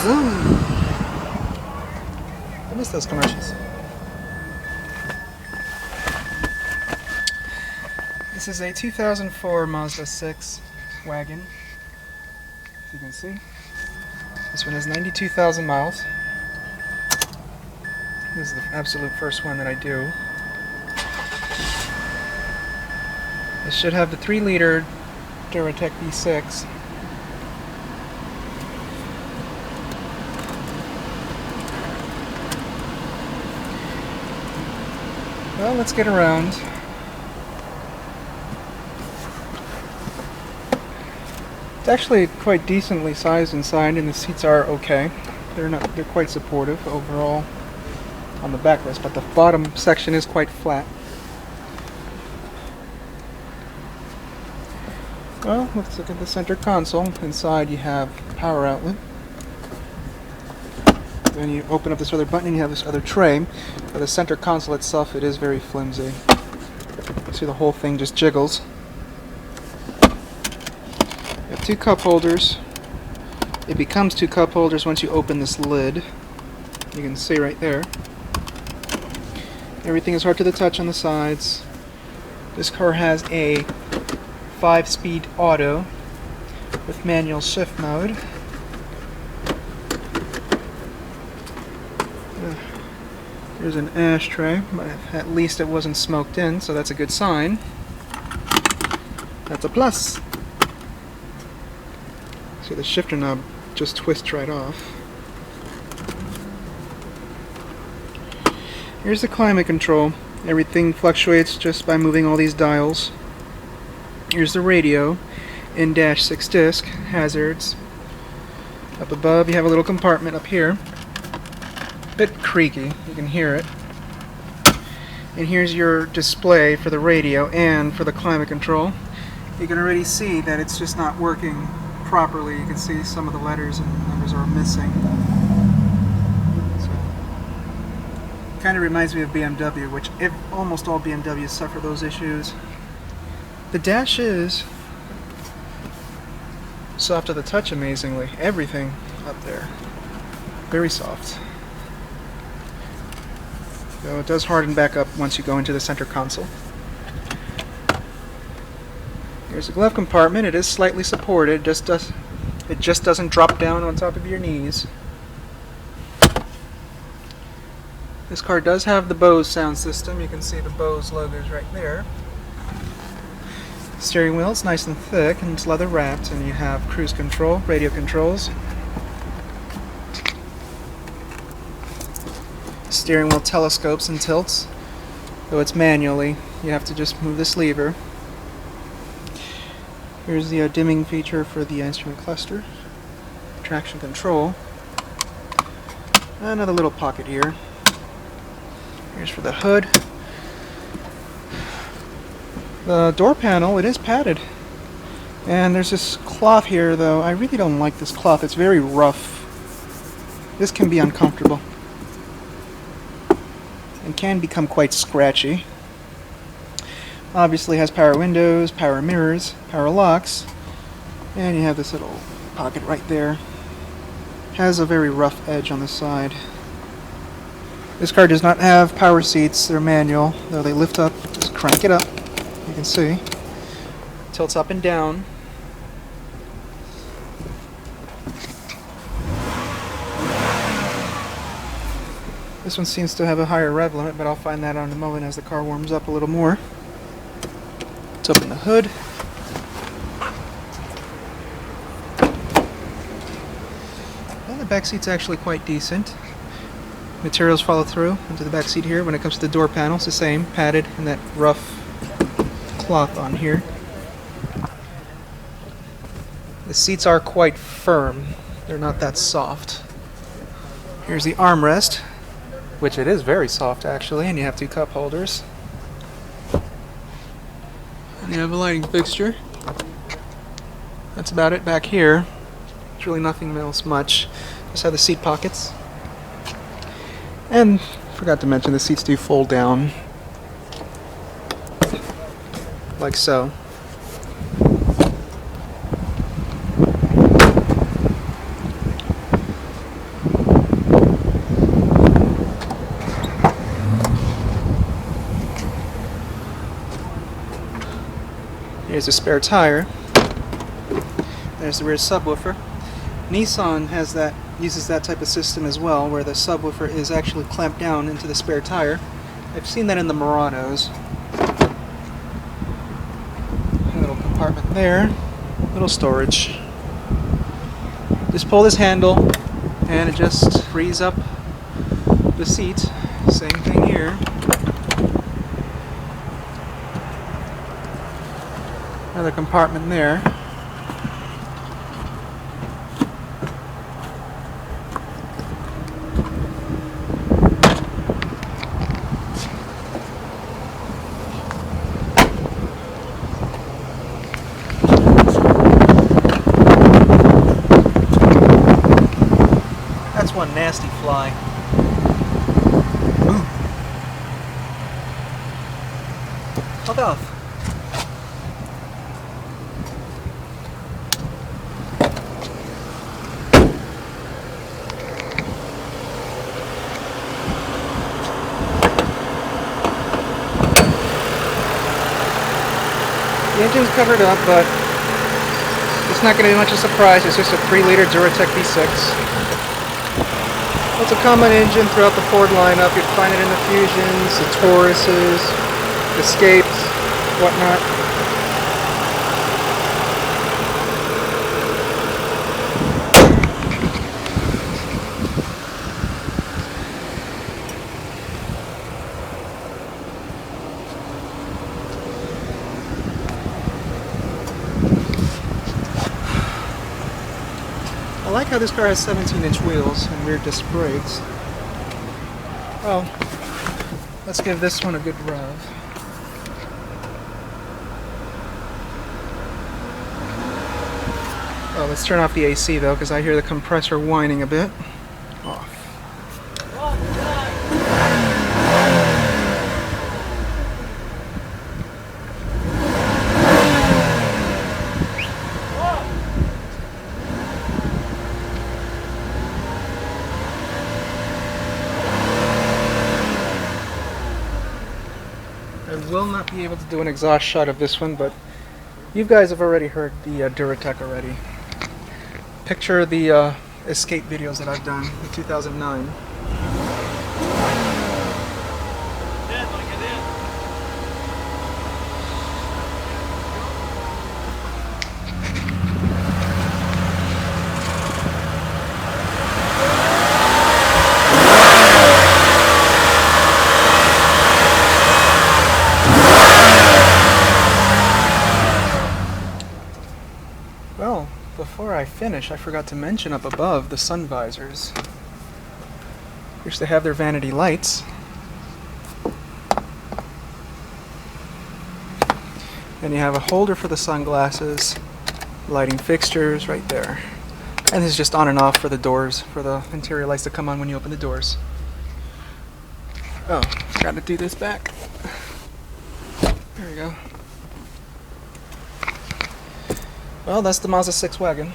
zoom. I miss those commercials. This is a 2004 Mazda 6 Wagon, as you can see. This one has 92,000 miles. This is the absolute first one that I do. This should have the 3-liter Duratec V6. Well, let's get around. It's actually quite decently sized inside, and the seats are okay. They're quite supportive overall on the backrest, but the bottom section is quite flat. Well, let's look at the center console. Inside you have power outlet. Then you open up this other button and you have this other tray. For the center console itself, it is very flimsy. You see the whole thing just jiggles. You have 2 cup holders. It becomes 2 cup holders once you open this lid. You can see right there. Everything is hard to the touch on the sides. This car has a 5-speed auto with manual shift mode. There's an ashtray, but at least it wasn't smoked in, so that's a good sign. That's a plus. See, the shifter knob just twists right off. Here's the climate control. Everything fluctuates just by moving all these dials. Here's the radio, in-dash 6 disc, hazards. Up above you have a little compartment up here. Bit creaky, you can hear it. And here's your display for the radio and for the climate control. You can already see that it's just not working properly. You can see some of the letters and numbers are missing. So, kind of reminds me of BMW, which almost all BMWs suffer those issues. The dash is soft to the touch, amazingly. Everything up there, very soft. So it does harden back up once you go into the center console. Here's a glove compartment. It is slightly supported. It just doesn't drop down on top of your knees. This car does have the Bose sound system. You can see the Bose logos right there. Steering wheel is nice and thick and it's leather wrapped, and you have cruise control, radio controls. Steering wheel telescopes and tilts, though it's manually. You have to just move this lever. Here's the dimming feature for the instrument cluster. Traction control. Another little pocket here. Here's for the hood. The door panel, it is padded. And there's this cloth here, though. I really don't like this cloth. It's very rough. This can be uncomfortable. And can become quite scratchy. Obviously has power windows, power mirrors, power locks, and you have this little pocket right there. Has a very rough edge on the side. This car does not have power seats. They're manual, though they lift up. Just crank it up. You can see. Tilts up and down. This one seems to have a higher rev limit, but I'll find that out in a moment as the car warms up a little more. Let's open the hood. And the back seat's actually quite decent. Materials follow through into the back seat here. When it comes to the door panel, it's the same, padded, and that rough cloth on here. The seats are quite firm. They're not that soft. Here's the armrest, which it is very soft actually, and you have 2 cup holders. And you have a lighting fixture. That's about it back here. There's really nothing else much. Just have the seat pockets. And forgot to mention, the seats do fold down. Like so. Here's a spare tire. There's the rear subwoofer. Nissan uses that type of system as well, where the subwoofer is actually clamped down into the spare tire. I've seen that in the Muranos. A little compartment there, little storage. Just pull this handle and it just frees up the seat. Same thing here. Another compartment there. That's one nasty fly. Ooh. Hold off. The engine's covered up, but it's not going to be much of a surprise. It's just a 3-liter Duratec V6. It's a common engine throughout the Ford lineup. You'd find it in the Fusions, the Tauruses, Escapes, whatnot. I like how this car has 17-inch wheels and rear disc brakes. Well, let's give this one a good rev. Oh, let's turn off the AC though, because I hear the compressor whining a bit. Off. I will not be able to do an exhaust shot of this one, but you guys have already heard the Duratec already. Picture the Escape videos that I've done in 2009. Well, before I finish, I forgot to mention up above the sun visors. Which they have their vanity lights. And you have a holder for the sunglasses, lighting fixtures right there. And this is just on and off for the doors, for the interior lights to come on when you open the doors. Oh, forgot to do this back. There we go. Well, that's the Mazda 6 Wagon.